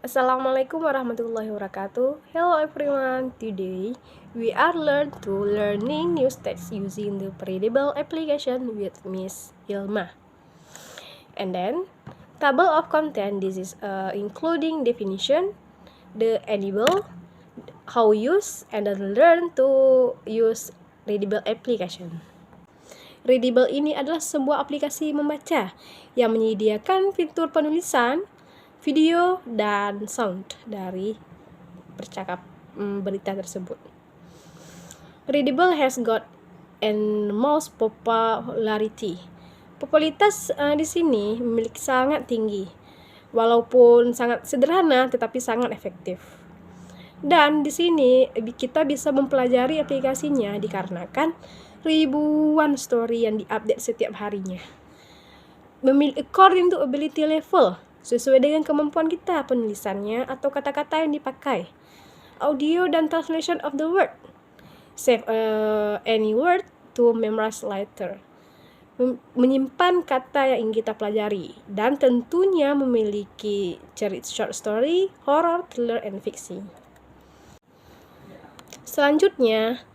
Assalamualaikum warahmatullahi wabarakatuh. Hello everyone. Today we are learning new text using the Predible application with Miss Hilma. And then table of content. This is including definition, the enable, how use, and then learn to use Readable application. Readable ini adalah sebuah aplikasi membaca yang menyediakan fitur penulisan, video, dan sound dari berita tersebut. Readable has got enormous popularity. Popularitas di sini memiliki sangat tinggi, walaupun sangat sederhana tetapi sangat efektif. Dan di sini kita bisa mempelajari aplikasinya dikarenakan ribuan story yang diupdate setiap harinya. According to ability level, sesuai dengan kemampuan kita penulisannya atau kata-kata yang dipakai. Audio dan translation of the word. Save any word to memorize later. Menyimpan kata yang ingin kita pelajari. Dan tentunya memiliki cerita short story, horror, thriller, and fiksi. Selanjutnya,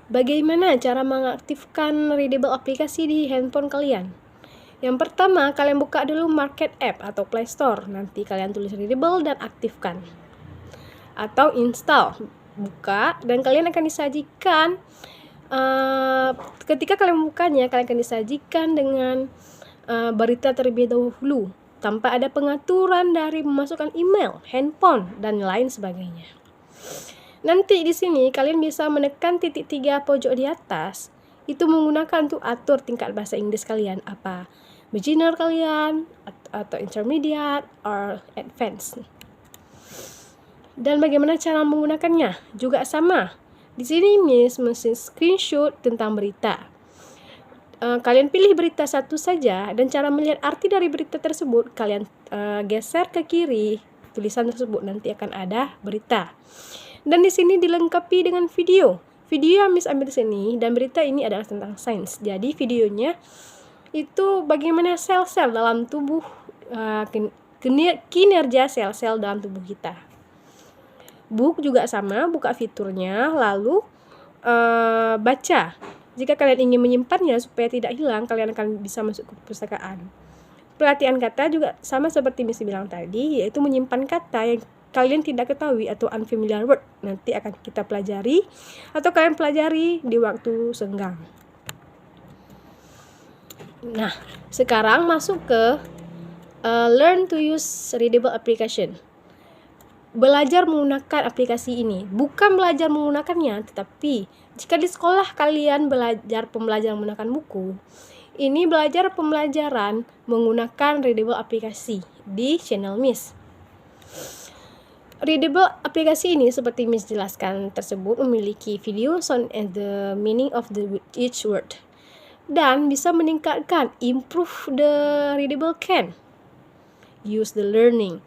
bagaimana cara mengaktifkan Readable aplikasi di handphone kalian? Yang pertama, kalian buka dulu Market App atau Play Store. Nanti kalian tulis Readable dan aktifkan. Atau install, buka, dan kalian akan disajikan ketika kalian membukanya, kalian akan disajikan dengan berita terlebih dahulu tanpa ada pengaturan dari memasukkan email, handphone, dan lain sebagainya. Nanti di sini kalian bisa menekan titik 3 pojok di atas. Itu menggunakan tuh atur tingkat bahasa Inggris kalian, apa beginner kalian atau intermediate or advanced. Dan bagaimana cara menggunakannya? Juga sama. Di sini Miss mesti screenshot tentang berita. Kalian pilih berita satu saja dan cara melihat arti dari berita tersebut kalian geser ke kiri tulisan tersebut, nanti akan ada berita. Dan di sini dilengkapi dengan video. Video yang Miss ambil di sini dan berita ini adalah tentang sains. Jadi videonya itu bagaimana sel-sel dalam tubuh, kinerja sel-sel dalam tubuh kita. Book juga sama, buka fiturnya, lalu baca. Jika kalian ingin menyimpannya supaya tidak hilang, kalian akan bisa masuk ke perpustakaan. Pelatihan kata juga sama seperti Miss bilang tadi, yaitu menyimpan kata yang kalian tidak ketahui atau unfamiliar word. Nanti akan kita pelajari atau kalian pelajari di waktu senggang. Nah, sekarang masuk ke learn to use Readable application. Belajar menggunakan aplikasi ini. Bukan belajar menggunakannya, tetapi jika di sekolah kalian belajar pembelajaran menggunakan buku, ini belajar pembelajaran menggunakan Readable aplikasi di channel Miss. Readable aplikasi ini seperti Miss jelaskan tersebut memiliki video, sound, and the meaning of each word. Dan bisa meningkatkan, improve the readable can. Use the learning,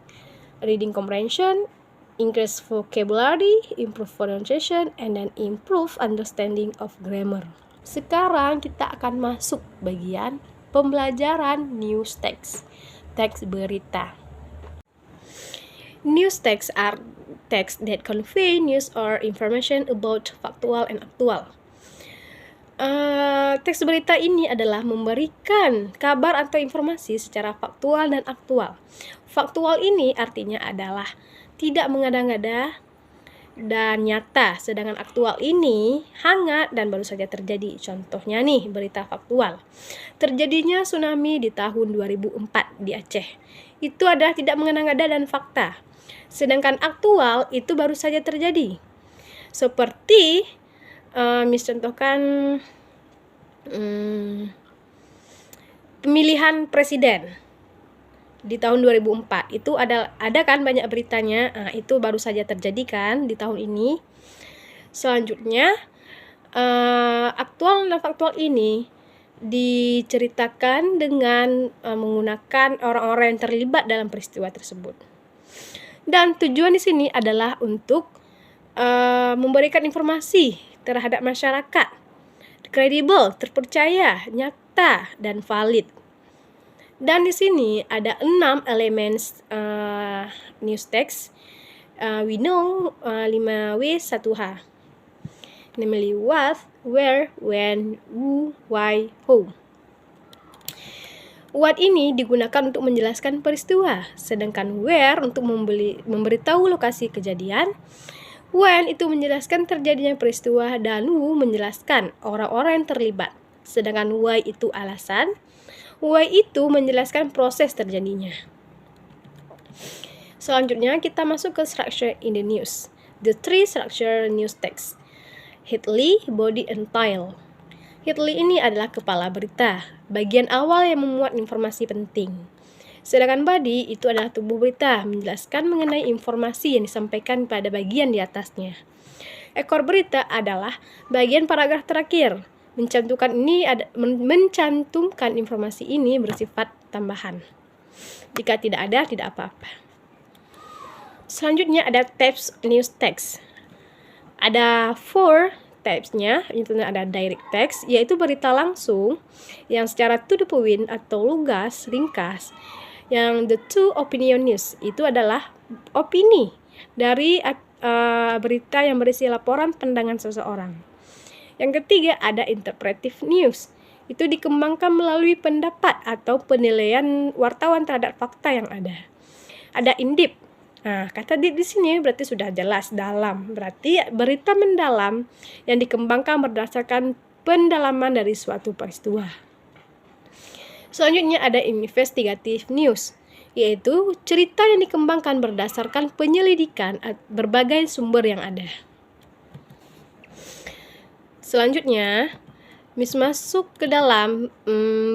reading comprehension, increase vocabulary, improve pronunciation, and then improve understanding of grammar. Sekarang kita akan masuk bagian pembelajaran news text, teks berita. News texts are texts that convey news or information about factual and actual. Teks berita ini adalah memberikan kabar atau informasi secara faktual dan aktual. Faktual ini artinya adalah tidak mengada-ngada dan nyata, sedangkan aktual ini hangat dan baru saja terjadi. Contohnya nih, berita faktual. Terjadinya tsunami di tahun 2004 di Aceh. Itu adalah tidak mengada-ngada dan fakta. Sedangkan aktual itu baru saja terjadi. Seperti Miss contohkan pemilihan presiden di tahun 2004. Itu ada kan banyak beritanya. Itu baru saja terjadi kan di tahun ini. Selanjutnya aktual dan faktual ini diceritakan dengan menggunakan orang-orang yang terlibat dalam peristiwa tersebut. Dan tujuan di sini adalah untuk memberikan informasi terhadap masyarakat, kredibel, terpercaya, nyata, dan valid. Dan di sini ada 6 elemen news text. We know 5W 1H. Namely what, where, when, who, why, how. What ini digunakan untuk menjelaskan peristiwa, sedangkan where untuk memberitahu lokasi kejadian, when itu menjelaskan terjadinya peristiwa, dan who menjelaskan orang-orang yang terlibat, sedangkan why itu alasan, why itu menjelaskan proses terjadinya. Selanjutnya kita masuk ke structure in the news. The three structure news text. Headline, body, and tail. Headline ini adalah kepala berita, bagian awal yang memuat informasi penting. Sedangkan body itu adalah tubuh berita, menjelaskan mengenai informasi yang disampaikan pada bagian di atasnya. Ekor berita adalah bagian paragraf terakhir. Mencantumkan informasi ini bersifat tambahan. Jika tidak ada, tidak apa-apa. Selanjutnya ada types news text. Ada 4 types-nya, itu ada direct text, yaitu berita langsung yang secara to the point atau lugas, ringkas. Yang the two opinion news, itu adalah opini dari berita yang berisi laporan pandangan seseorang. Yang ketiga ada interpretive news, itu dikembangkan melalui pendapat atau penilaian wartawan terhadap fakta yang ada. Ada in-depth. Nah, kata di sini berarti sudah jelas dalam. Berarti berita mendalam yang dikembangkan berdasarkan pendalaman dari suatu peristiwa. Selanjutnya ada investigative news, yaitu cerita yang dikembangkan berdasarkan penyelidikan berbagai sumber yang ada. Selanjutnya, masuk ke dalam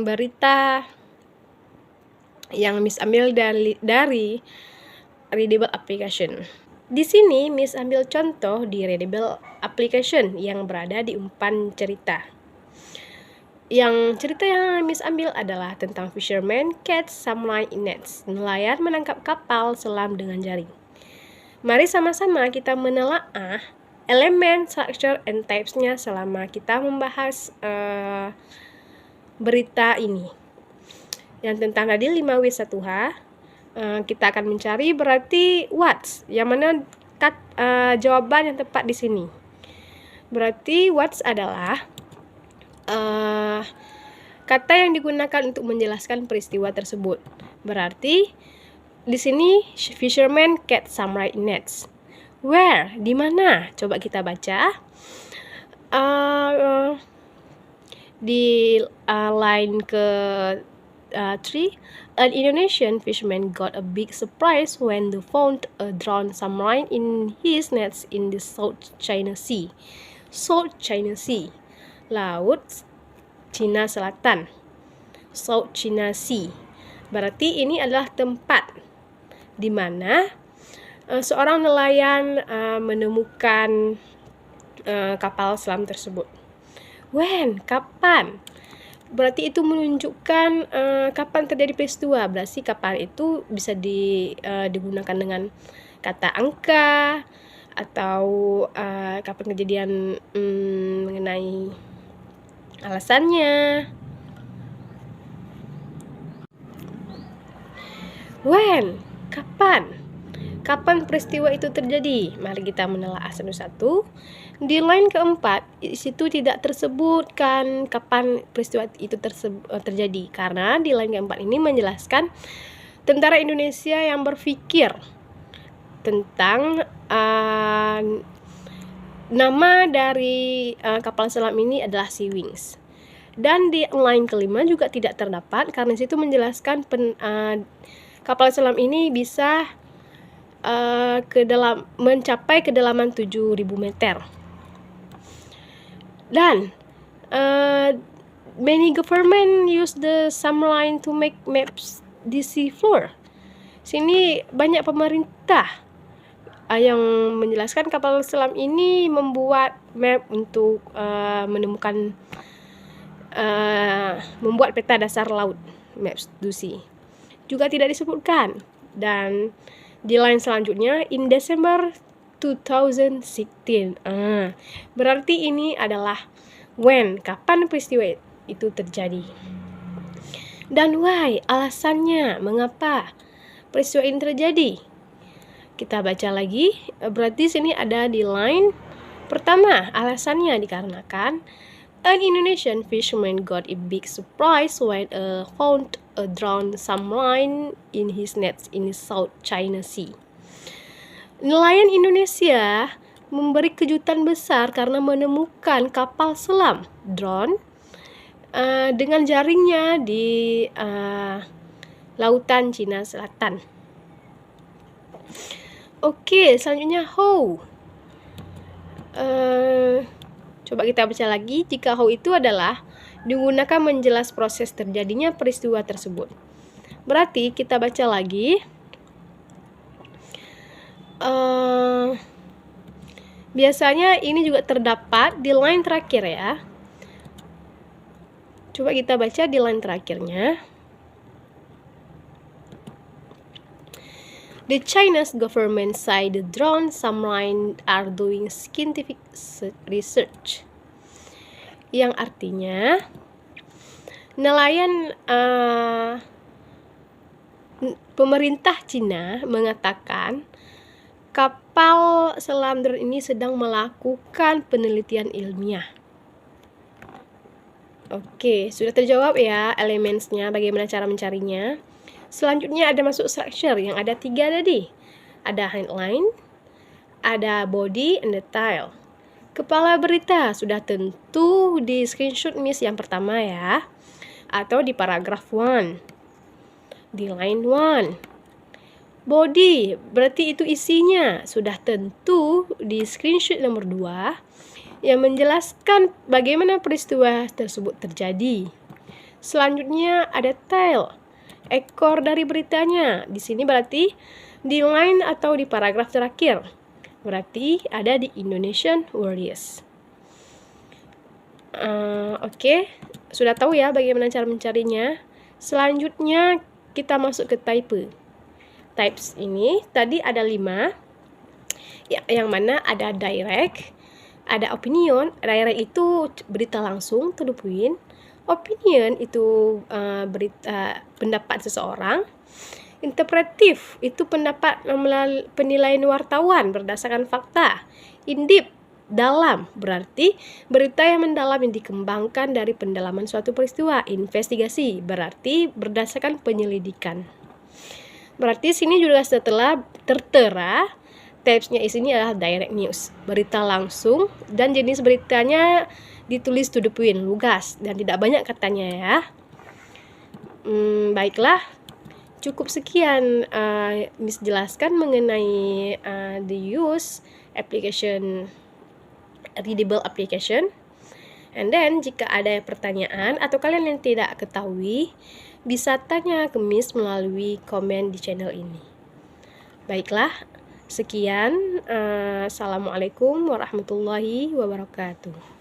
berita yang ambil dari readable application. Di sini ambil contoh di readable application yang berada di umpan cerita. Yang cerita yang ambil adalah tentang fisherman catch salmon in nets. Nelayan menangkap kapal selam dengan jaring. Mari sama-sama kita menelaah elemen, structure, and types-nya selama kita membahas berita ini. Yang tentang tadi 5W1H, kita akan mencari berarti what, yang mana jawaban yang tepat di sini. Berarti what adalah kata yang digunakan untuk menjelaskan peristiwa tersebut. Berarti di sini fisherman catch salmon in nets. Where, di mana? Coba kita baca. Di line ke 3, an Indonesian fisherman got a big surprise when they found a drowned salmon in his nets in the South China Sea. South China Sea, Laut Cina Selatan. South China Sea. Berarti ini adalah tempat di mana seorang nelayan menemukan kapal selam tersebut. When? Kapan? Berarti itu menunjukkan kapan terjadi peristiwa. Berarti kapan itu bisa digunakan dengan kata angka atau kapan kejadian mengenai alasannya. When? Kapan? Kapan peristiwa itu terjadi? Mari kita menelaah satu-satu. Di line keempat, di situ tidak tersebutkan kapan peristiwa itu terjadi. Karena di line keempat ini menjelaskan tentara Indonesia yang berpikir tentang nama dari kapal selam ini adalah Sea Wings. Dan di line kelima juga tidak terdapat karena situ menjelaskan kapal selam ini bisa mencapai kedalaman 7.000 meter. Dan many government use the submarine to make maps the sea floor. Sini banyak pemerintah yang menjelaskan kapal selam ini membuat map untuk menemukan membuat peta dasar laut, maps the sea. Juga tidak disebutkan. Dan di line selanjutnya in December 2016. Berarti ini adalah when, kapan peristiwa itu terjadi. Dan why, alasannya, mengapa peristiwa ini terjadi. Kita baca lagi, berarti sini ada di line pertama, alasannya dikarenakan an Indonesian fisherman got a big surprise when found a drowned submarine in his nets in South China Sea. Nelayan Indonesia memberi kejutan besar karena menemukan kapal selam drone dengan jaringnya di lautan Cina Selatan. Oke, selanjutnya how. Coba kita baca lagi. Jika how itu adalah digunakan menjelas proses terjadinya peristiwa tersebut. Berarti kita baca lagi. Biasanya ini juga terdapat di line terakhir ya. Coba kita baca di line terakhirnya. The Chinese government say the drone submarine are doing scientific research. Yang artinya nelayan pemerintah Cina mengatakan kapal selam drone ini sedang melakukan penelitian ilmiah. Oke, sudah terjawab ya elementsnya, bagaimana cara mencarinya. Selanjutnya ada masuk structure yang ada 3 tadi. Ada headline, ada body, and the title. Kepala berita sudah tentu di screenshot Miss yang pertama ya, atau di paragraf 1, di line 1. Body berarti itu isinya, sudah tentu di screenshot nomor 2 yang menjelaskan bagaimana peristiwa tersebut terjadi. Selanjutnya ada title, ekor dari beritanya. Di sini berarti di line atau di paragraf terakhir. Berarti ada di Indonesian Warriors. Oke, sudah tahu ya bagaimana cara mencarinya. Selanjutnya kita masuk ke type. Types ini tadi ada 5. Yang mana ada direct, ada opinion. Direct itu berita langsung, to the point. Opinion itu pendapat seseorang. Interpretif itu pendapat penilaian wartawan berdasarkan fakta. In-depth, dalam, berarti berita yang mendalam yang dikembangkan dari pendalaman suatu peristiwa. Investigasi berarti berdasarkan penyelidikan. Berarti sini juga setelah tertera types-nya isinya adalah direct news, berita langsung, dan jenis beritanya ditulis to the point, lugas, dan tidak banyak katanya ya. Baiklah, cukup sekian Miss jelaskan mengenai the use application, readable application. And then jika ada pertanyaan atau kalian yang tidak ketahui, bisa tanya ke Miss melalui komen di channel ini. Baiklah, sekian. Assalamualaikum warahmatullahi wabarakatuh.